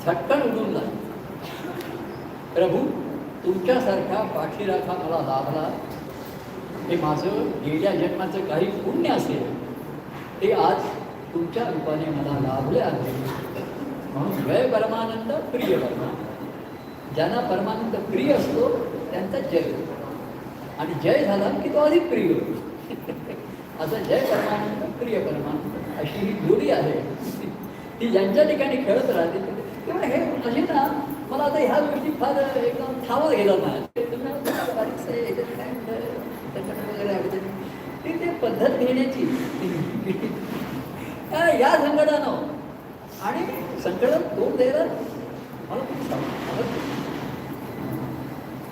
झटकन उडून लागली. प्रभू तुमच्यासारखा पाठीराखा मला लाभला, हे माझं गेल्या जन्माचं काही पुण्य असेल ते आज तुमच्या रूपाने मला लाभले आहे. म्हणून जय परमानंद प्रिय परमानंद. ज्यांना परमानंद प्रिय असतो त्यांचा जय होतो, आणि जय झाला की तो अधिक प्रिय होतो. असं जय परमानंद प्रिय परमानंद अशी ही जोडी आहे, ती ज्यांच्या ठिकाणी खेळत राहते. तेव्हा हे असे ना मला आता ह्या गोष्टी फार एकदम ठावत गेलं ना, ते पद्धत घेण्याची या संकटानं आणि संकटात तोंड द्यायला मला खूप आवडतं.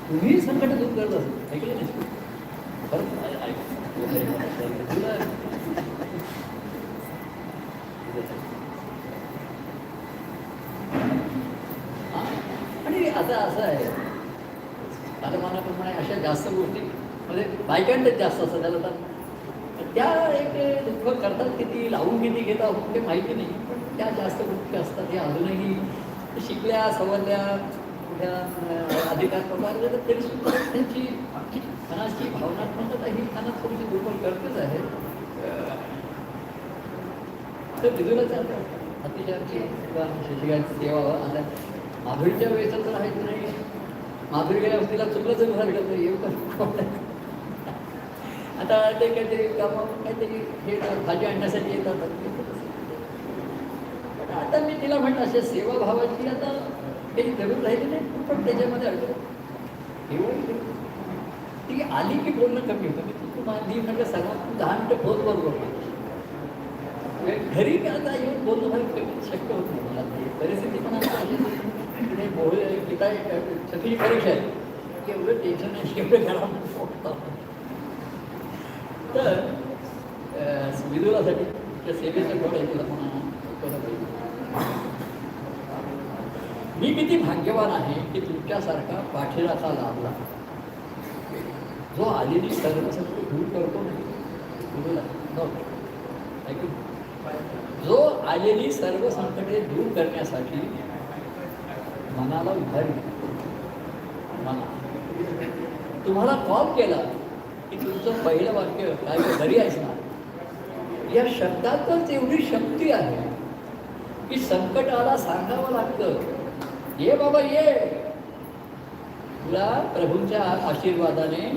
तुम्ही संकट दूर करत असत ऐकलं नाही आणि आता असं आहे, कालमानाप्रमाणे अशा जास्त गोष्टी म्हणजे बायकांच्याच जास्त असतात. त्याला तर त्या एक दुःख करतात किती, लावून किती घेतात ते माहिती नाही, पण त्या जास्त गोष्टी असतात. हे अजूनही शिकल्या सवरल्या कुठल्या अधिकार पगार तरी सुद्धा त्यांची मनाची भावनात्मकता ही मनात थोडीशी दुर्बल करतेच आहे. तर विदुराचा अतिशय किंवा शिक्षकांची सेवा आता माधुरीच्या वेळेस तर आहेच नाही. माधुरी गेल्यावर तिला चुकलं झालं तर येऊ आता ते काहीतरी काहीतरी हे भाजी आणण्यासाठी येतात. पण आता मी तिला म्हटलं अशा सेवाभावाची आता काही जरूर राहिली नाही, पण त्याच्यामध्ये अडकलं. ती आली की बोलणं कमी होतं. मी म्हटलं सगळ्यात 10 मिनिटं फोन बरोबर घरी आता येऊन बोलणं फार शक्य होत नाही मला. परिस्थिती पण आता अशी बोल की काय सगळी परीक्षा आहे की एवढं टेन्शन आहे, एवढं घरामध्ये. तर विदुरासाठी त्या सेवेचं गोड आहे तिला म्हणा. मी किती भाग्यवान आहे की तुमच्यासारखा पाठीराखा लाभला, जो आलेली सर्व संकटे दूर करतो नाही. ऐकून जो आलेली सर्व संकटे दूर करण्यासाठी मनाला उभारी मना. तुम्हाला कॉल केला की तुमचं पहिलं वाक्य काय घरी आहेस ना, या शब्दातच एवढी शक्ती आहे की संकटाला सांगावं लागतं, ये बाबा ये. तुला प्रभूंच्या आशीर्वादाने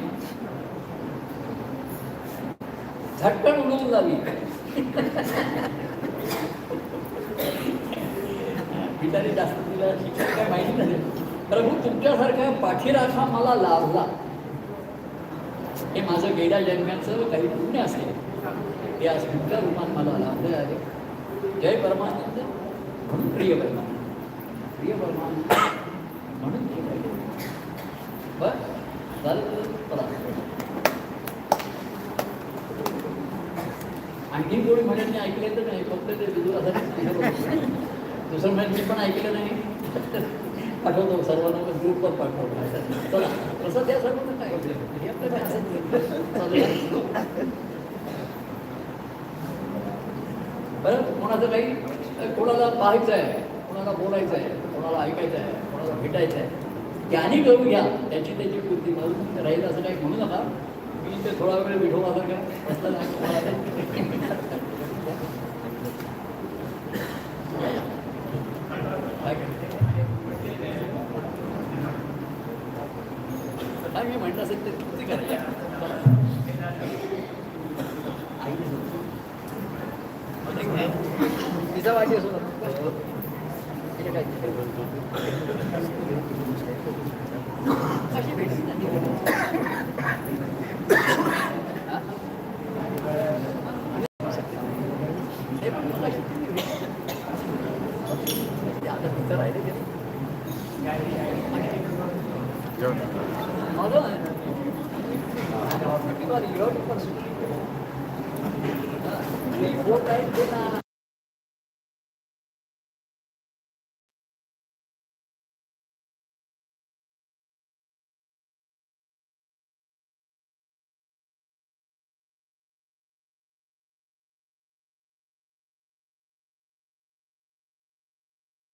झटकन उडून जावी. पिताने जास्त तिला शिक्षण काय माहिती नाही. प्रभू तुमच्यासारखा पाठीराखा मला लाभला, हे माझं गेल्या जन्माचं काही पुण्य असेल ते आज तुमच्या रूपात मला लाभले आहे. जय परमानंद म्हणून प्रिय परमानंद, प्रिय परमानंद म्हणून बरं झालं. आणखी कोणी म्हणत नाही, ऐकलं तर नाही, फक्त ते विदुरासाठी दुसरं म्हणत मी पण ऐकलं नाही. पाठवतो सर्वांना ग्रुपवर पाठवतो. चला तसं त्या सर्वांना काय बरं. कोणाचं काही कोणाला पाहायचं आहे, कोणाला बोलायचं आहे, कोणाला ऐकायचं आहे, कोणाला भेटायचं आहे, ज्ञानी करून घ्या. त्याची बुद्धी म्हणून राहील असं काही म्हणू नका. मी ते थोडा वेळ विठोबा का बसला काय मी म्हटलं असेल ते करायला तिचा वाटी असो अशी भेटली ना.